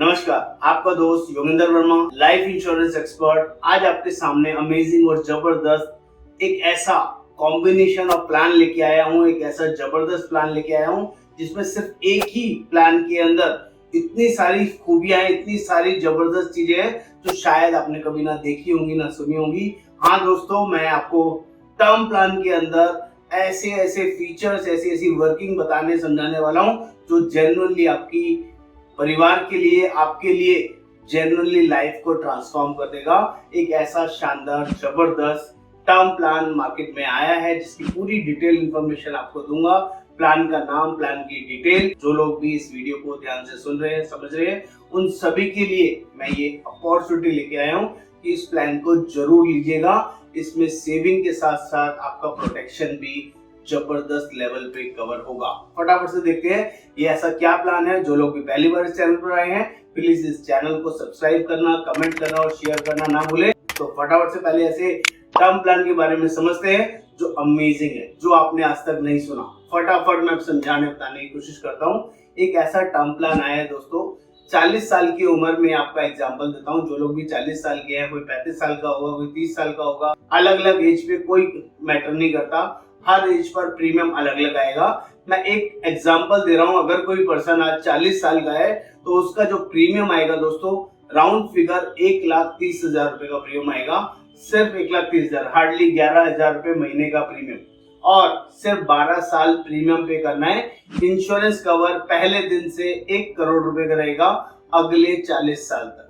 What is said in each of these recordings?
नमस्कार, आपका दोस्त Yogendra Verma, life insurance expert. आज आपके सामने अमेजिंग और जबरदस्त एक ऐसा कॉम्बिनेशन ऑफ प्लान लेके आया हूँ, एक ऐसा जबरदस्त प्लान लेके आया हूँ जिसमें सिर्फ एक ही प्लान के अंदर इतनी सारी खूबियां हैं, इतनी सारी जबरदस्त चीजें हैं जो शायद आपने कभी ना देखी होंगी ना सुनी होंगी। हाँ दोस्तों, मैं आपको टर्म प्लान के अंदर ऐसे ऐसे फीचर्स, ऐसी ऐसी वर्किंग बताने समझाने वाला हूँ जो जेन्युइनली आपकी परिवार के लिए, आपके लिए जेन्युइनली लाइफ को ट्रांसफॉर्म कर देगा। एक ऐसा शानदार जबरदस्त टर्म प्लान मार्केट में आया है जिसकी पूरी डिटेल इंफॉर्मेशन आपको दूंगा। प्लान का नाम, प्लान की डिटेल, जो लोग भी इस वीडियो को ध्यान से सुन रहे हैं, समझ रहे हैं, उन सभी के लिए मैं ये अपॉर्चुनिटी लेके आया हूँ कि इस प्लान को जरूर लीजिएगा। इसमें सेविंग के साथ साथ आपका प्रोटेक्शन भी जबरदस्त लेवल पे कवर होगा। फटाफट से देखते हैं ये ऐसा क्या प्लान है। जो लोग भी पहली बार इस चैनल पर आए हैं, प्लीज इस चैनल को सब्सक्राइब करना, कमेंट करना और शेयर करना ना भूलें। तो फटाफट से पहले ऐसे टर्म प्लान के बारे में समझते हैं जो अमेजिंग है, जो आपने आज तक नहीं सुना। फटाफट मैं समझाने बताने की कोशिश करता हूँ। एक ऐसा टर्म प्लान आया है दोस्तों, 40 साल की उम्र में आपका एग्जांपल देता हूँ। जो लोग भी 40 साल के हैं, कोई 35 साल का होगा, कोई 30 साल का होगा, अलग अलग एज पे कोई मैटर नहीं करता, हर एज पर प्रीमियम अलग अलग आएगा। मैं एक एग्जांपल दे रहा हूं। अगर कोई पर्सन आज 40 साल का है तो उसका जो प्रीमियम आएगा दोस्तों, राउंड फिगर 1,30,000 रुपए का प्रीमियम आएगा। सिर्फ 1,30,000, हार्डली 11,000 रुपए महीने का प्रीमियम, और सिर्फ 12 साल प्रीमियम पे करना है। इंश्योरेंस कवर पहले दिन से 1 करोड़ रुपए का रहेगा अगले 40 साल तक।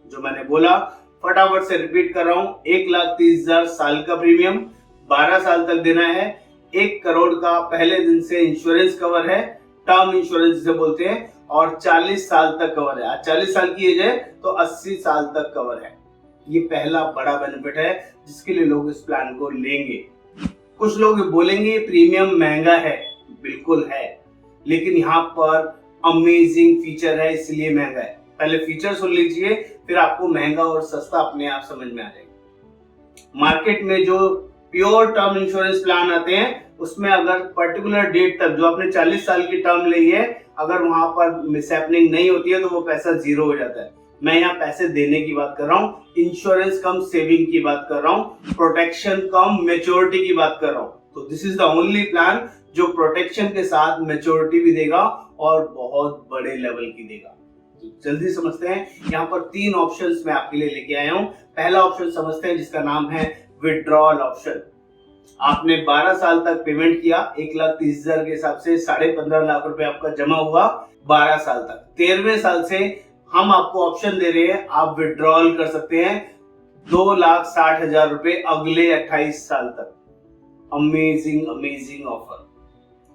जो मैंने बोला फटाफट से रिपीट कर रहा हूँ, 1,30,000 साल का प्रीमियम 12 साल तक देना है। 1 करोड़ का पहले दिन से इंश्योरेंस कवर है, टर्म इंश्योरेंस जिसे बोलते हैं, और 40 साल तक कवर है। आज 40 साल की एज है तो 80 साल तक कवर है। ये पहला बड़ा बेनिफिट है जिसके लिए लोग इस प्लान को लेंगे। कुछ लोग बोलेंगे प्रीमियम महंगा है, बिल्कुल है, लेकिन यहाँ पर अमेजिंग फीचर है इसलिए महंगा है। पहले फीचर सुन लीजिए, फिर आपको महंगा और सस्ता अपने आप समझ में आ जाएगा। मार्केट में जो प्योर टर्म इंश्योरेंस प्लान आते हैं उसमें अगर पर्टिकुलर डेट तक, जो आपने 40 साल की टर्म ली है, अगर वहां पर मिसहैपनिंग नहीं होती है तो वो पैसा जीरो हो जाता है। मैं यहाँ पैसे देने की बात कर रहा हूँ, इंश्योरेंस कम सेविंग की बात कर रहा हूँ, प्रोटेक्शन कम मैच्योरिटी की बात कर रहा हूँ। तो this is the only plan जो प्रोटेक्शन के साथ मैच्योरिटी भी देगा और बहुत बड़े लेवल की देगा। तो जल्दी समझते हैं। यहाँ पर 3 ऑप्शंस मैं आपके लिए लेके आया हूँ। पहला ऑप्शन समझते हैं जिसका नाम है विड्रॉल ऑप्शन। आपने 12 साल तक पेमेंट किया, 1,30,000 के हिसाब से 15.5 लाख रुपए आपका जमा हुआ 12 साल तक। 13वें साल से हम आपको ऑप्शन दे रहे हैं, आप विड्रॉल कर सकते हैं 2,60,000 रुपए अगले 28 साल तक। Amazing amazing offer.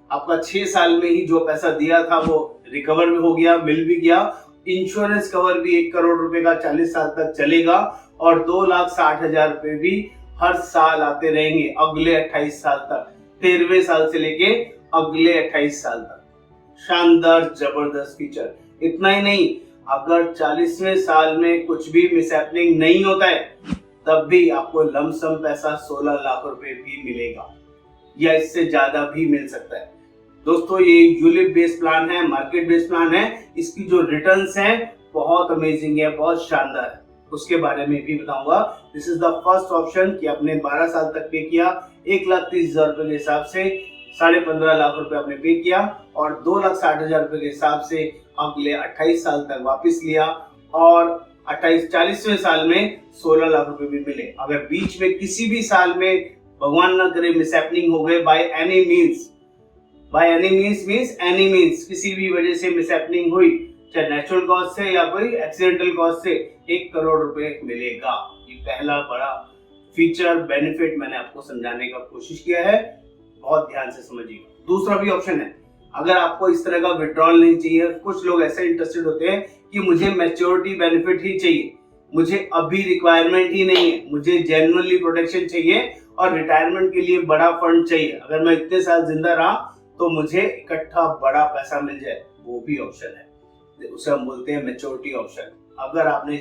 आपका 6 साल में ही जो पैसा दिया था वो रिकवर भी हो गया, मिल भी गया। इंश्योरेंस कवर भी 1 करोड़ रुपए का 40 साल तक चलेगा और 2,60,000 रुपए भी हर साल आते रहेंगे अगले 28 साल तक, 13वें साल से लेके अगले 28 साल तक। शानदार जबरदस्त फीचर। इतना ही नहीं, अगर 40वें साल में कुछ भी मिसहैपनिंग नहीं होता है तब भी आपको लमसम पैसा 16 लाख रुपए भी मिलेगा, या इससे ज्यादा भी मिल सकता है। दोस्तों ये यूलिप बेस्ड प्लान है, मार्केट बेस्ड प्लान है। इसकी जो रिटर्न्स हैं बहुत अमेजिंग है, बहुत शानदार है, उसके बारे में भी बताऊंगा। This is the first option कि आपने 12 साल तक पे किया, 1,30,000 रुपए के हिसाब से 15.5 लाख रुपए आपने पे किया, और 2,60,000 रुपए के हिसाब से अगले 28 साल तक वापस लिया, और 40वें साल में 16 लाख रुपए भी मिले। अगर बीच में किसी भी साल में भगवान ना करे मिसहैपनिंग हो गए बाय एनी मींस किसी भी वजह से मिसहैपनिंग हुई, चाहे नेचुरल कॉज से या कोई एक्सीडेंटल कॉज से, 1 करोड़ रुपए मिलेगा। ये पहला बड़ा फीचर बेनिफिट मैंने आपको समझाने का कोशिश किया है, बहुत ध्यान से समझिएगा। दूसरा भी ऑप्शन है, अगर आपको इस तरह का विड्रॉल नहीं चाहिए। कुछ लोग ऐसे इंटरेस्टेड होते हैं कि मुझे मैच्योरिटी बेनिफिट ही चाहिए, मुझे अभी रिक्वायरमेंट ही नहीं है, मुझे जेन्युइनली प्रोटेक्शन चाहिए और रिटायरमेंट के लिए बड़ा फंड चाहिए। अगर मैं इतने साल जिंदा रहा तो मुझे इकट्ठा बड़ा पैसा मिल जाए, वो भी ऑप्शन है, उसे हम बोलते हैं मैच्योरिटी ऑप्शन। अगर आपने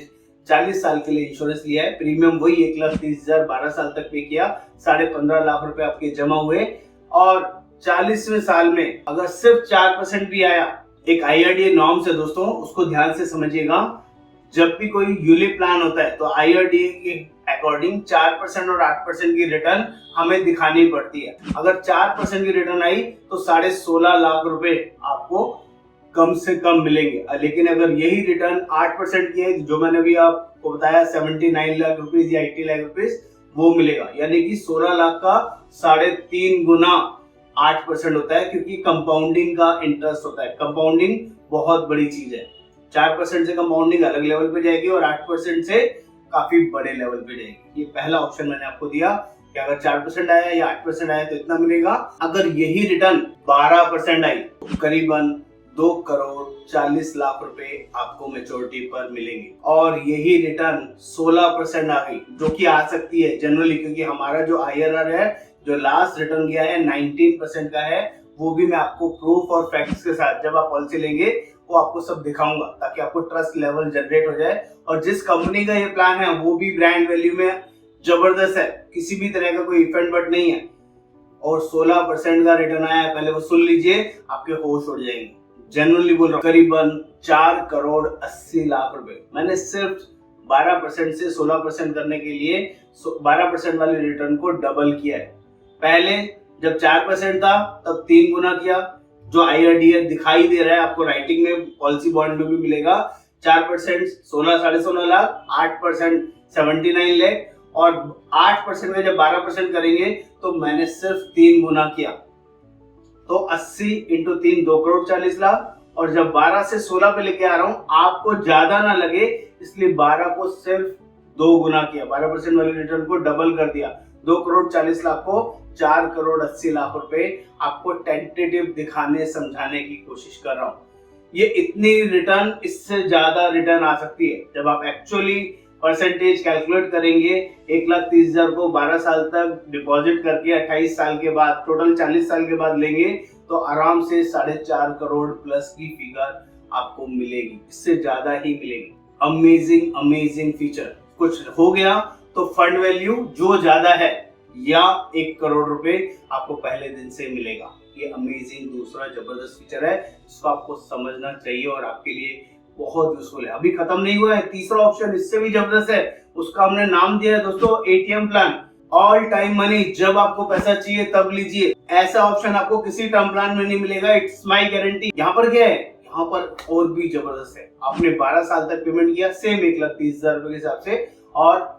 40 साल के लिए इंश्योरेंस लिया है, प्रीमियम वही 1,30,000 12 साल तक पे किया, 15.5 लाख रुपए आपके जमा हुए, और 40वें साल में अगर सिर्फ 4% भी आया, एक IRDA नॉर्म्स है दोस्तों, उसको ध्यान से समझिएगा। जब भी कोई यूलिप प्लान होता है तो IRDA के अकॉर्डिंग 4% और 8% की रिटर्न हमें दिखानी पड़ती है। अगर 4% की रिटर्न आई तो 16.5 लाख रुपए आपको कम से कम मिलेंगे। लेकिन अगर यही रिटर्न 8% की है, जो मैंने अभी आपको बताया 79 लाख रुपीज या 80 लाख रुपीज, वो मिलेगा। यानी कि 16 लाख का 3.5 गुना 8% होता है, क्योंकि कंपाउंडिंग का इंटरेस्ट होता है। कंपाउंडिंग बहुत बड़ी चीज है। 4% से कंपाउंडिंग अलग लेवल पे जाएगी और 8% से काफी बड़े लेवल पे जाएगी। ये पहला ऑप्शन मैंने आपको दिया कि अगर 4% आया या 8% आया तो इतना मिलेगा। अगर यही रिटर्न 12% आई तो करीबन 2 करोड़ 40 लाख रुपए आपको मैच्योरिटी पर मिलेंगे। और यही रिटर्न 16% आ गई, जो कि आ सकती है जनरली, क्योंकि हमारा जो IRR है, जो लास्ट रिटर्न गया है 19% का है। वो भी मैं आपको प्रूफ और फैक्ट्स के साथ जब आप पॉलिसी लेंगे वो आपको सब दिखाऊंगा, ताकि आपको ट्रस्ट लेवल जनरेट हो जाए। और जिस कंपनी का ये प्लान है वो भी ब्रांड वैल्यू में जबरदस्त है, किसी भी तरह का कोई इफेक्ट बट नहीं है, और 16% का रिटर्न आया है। पहले वो सुन लीजिए, आपके होश उड़ जाएंगे। जनरली बोल रहा हूँ, करीबन 4 करोड़ 80 लाख रुपए मैंने सिर्फ 12% से 16% करने के लिए 12% वाले रिटर्न को डबल किया है। पहले जब 4% था तब 3 गुना किया, जो IRDA दिखाई दे रहा है आपको राइटिंग में, पॉलिसी बॉन्ड में भी मिलेगा। 4% 16.5 लाख, 8% 79 लाख, और 8% में जब 12% करेंगे तो मैंने सिर्फ 3 गुना किया, तो 80 इंटू 3 2 करोड़ 40 लाख। और जब 12 से 16 पे लेके आ रहा हूँ, आपको ज्यादा ना लगे इसलिए 12 को सिर्फ 2 गुना किया, 12% वाले रिटर्न को डबल कर दिया। 2 करोड़ 40 लाख को 4 करोड़ 80 लाख रुपए आपको टेंटेटिव दिखाने समझाने की कोशिश कर रहा हूँ। ये इतनी रिटर्न, इससे ज्यादा रिटर्न आ सकती है। जब आप एक्चुअली परसेंटेज कैलकुलेट करेंगे, 1,30,000 को 12 साल तक डिपॉजिट करके 28 साल के बाद, टोटल 40 साल के बाद लेंगे तो आराम से 4.5 करोड़ प्लस की फिगर आपको मिलेगी, इससे ज्यादा ही मिलेगी। Amazing amazing feature. कुछ हो गया तो फंड वैल्यू जो ज्यादा है या 1 करोड़ रुपए आपको पहले दिन से मिलेगा। ये अमेजिंग दूसरा जबरदस्त फीचर है, इसको आपको समझना चाहिए और आपके लिए बहुत यूजफुल है। अभी खत्म नहीं हुआ है, तीसरा ऑप्शन इससे भी जबरदस्त है, उसका हमने नाम दिया है दोस्तों ATM plan, all time money. जब आपको पैसा चाहिए तब लीजिए। ऐसा ऑप्शन आपको किसी टर्म प्लान में नहीं मिलेगा, इट्स माई गारंटी। यहाँ पर क्या है, यहाँ पर और भी जबरदस्त है। आपने 12 साल तक पेमेंट किया, सेम 1,30,000 रुपए के हिसाब से, और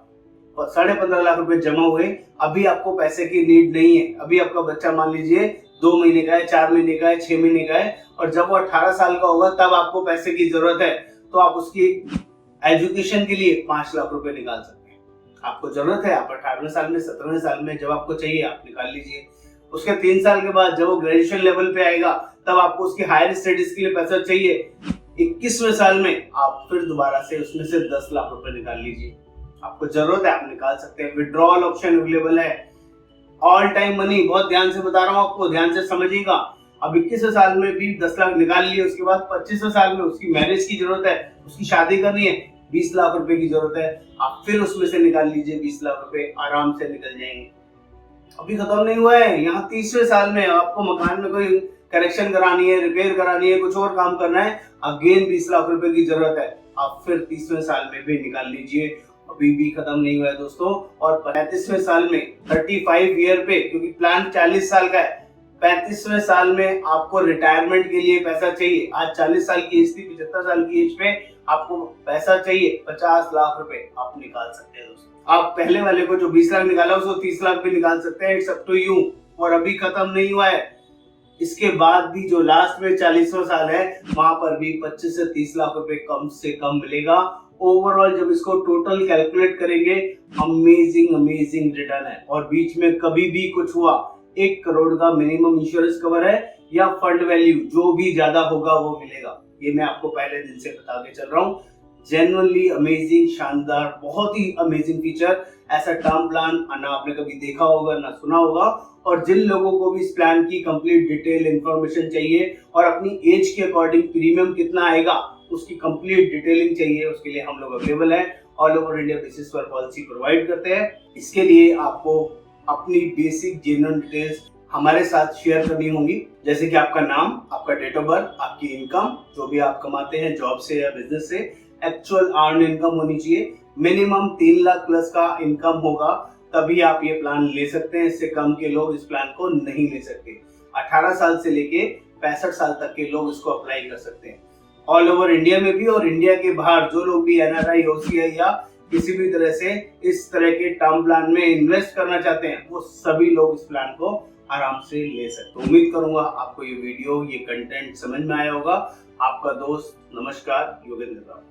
15.5 लाख रुपए जमा हुए। अभी आपको पैसे की नीड नहीं है। अभी आपका बच्चा मान लीजिए 2 महीने का है, 4 महीने का है, 6 महीने का है, और जब वो 18 साल का होगा तब आपको पैसे की जरूरत है, तो आप उसकी एजुकेशन के लिए 5 लाख रुपए निकाल सकते हैं। आपको जरूरत है, आप 18वें साल में, 17वें साल में, जब आपको चाहिए आप निकाल लीजिए। उसके 3 साल के बाद जब वो ग्रेजुएशन लेवल पे आएगा तब आपको उसकी हायर स्टडीज के लिए पैसा चाहिए। 21वें साल में आप फिर दोबारा से उसमें से 10 लाख रुपए निकाल लीजिए। आपको जरूरत है, आप निकाल सकते हैं। विड्रॉल ऑप्शन अवेलेबल है, ऑल टाइम मनी। बहुत ध्यान से बता रहा हूँ आपको, ध्यान से समझिएगा। अब 21वें साल में भी 10 लाख निकाल लिए, उसके बाद 25वें साल में उसकी मैरिज की जरूरत है, उसकी शादी करनी है, 20 लाख रुपए की जरूरत है, आप फिर उसमें से निकाल लीजिए 20 लाख रुपए, आराम से निकल जाएंगे। अभी खत्म नहीं हुआ है, यहाँ 30वें साल में आपको मकान में कोई करेक्शन करानी है, रिपेयर करानी है, कुछ और काम करना है, अगेन 20 लाख रुपए की जरूरत है, आप फिर 30वें साल में भी निकाल लीजिए। अभी भी खत्म नहीं हुआ है दोस्तों। और 35वें साल में 35 ईयर पे, क्योंकि प्लान 40 साल का है, 35वें साल में आपको रिटायरमेंट के लिए पैसा चाहिए। आज 40 साल की एज थी, 75 साल की एज पे आपको पैसा चाहिए 50 लाख रुपए, आप निकाल सकते हैं दोस्तों। आप पहले वाले को जो 20 लाख निकाला उसको 30 लाख भी निकाल सकते हैं, इट्स अप टू यू। और अभी खत्म नहीं हुआ है, इसके बाद भी जो लास्ट में 40वां साल है वहां पर भी 25 से 30 लाख रुपए कम से कम मिलेगा। ओवरऑल जब इसको टोटल कैलकुलेट करेंगे, अमेजिंग अमेजिंग रिटर्न है। और बीच में कभी भी कुछ हुआ, 1 करोड़ का मिनिमम इंश्योरेंस कवर है, या फंड वैल्यू जो भी ज्यादा होगा वो मिलेगा। ये मैं आपको पहले दिन से बता के चल रहा हूँ। जेन्युइनली अमेजिंग, शानदार, बहुत ही अमेजिंग फीचर। ऐसा टर्म प्लान ना आपने कभी देखा होगा ना सुना होगा। और जिन लोगों को भी इस प्लान की कंप्लीट डिटेल इंफॉर्मेशन चाहिए और अपनी एज के अकॉर्डिंग प्रीमियम कितना आएगा उसकी कंप्लीट डिटेलिंग चाहिए, उसके लिए हम लोग अवेलेबल हैं। ऑल ओवर इंडिया बेसिस पर पॉलिसी प्रोवाइड करते हैं। इसके लिए आपको अपनी बेसिक जेन्युइन डिटेल्स हमारे साथ शेयर करनी होंगी, जैसे कि आपका नाम, आपका डेट ऑफ बर्थ, आपकी इनकम, जो भी आप कमाते हैं जॉब से या बिजनेस से, एक्चुअल अर्न इनकम होनी चाहिए। मिनिमम 3 लाख प्लस का इनकम होगा तभी आप ये प्लान ले सकते हैं, इससे कम के लोग इस प्लान को नहीं ले सकते। 18 साल से लेके 65 साल तक के लोग इसको अप्लाई कर सकते हैं, ऑल ओवर इंडिया में भी, और इंडिया के बाहर जो लोग भी एनआरआई, ओसीआई या किसी भी तरह से इस तरह के टर्म प्लान में इन्वेस्ट करना चाहते हैं, वो सभी लोग इस प्लान को आराम से ले सकते हैं। उम्मीद करूंगा आपको ये वीडियो, ये कंटेंट समझ में आया होगा। आपका दोस्त, नमस्कार, योगेंद्र राव।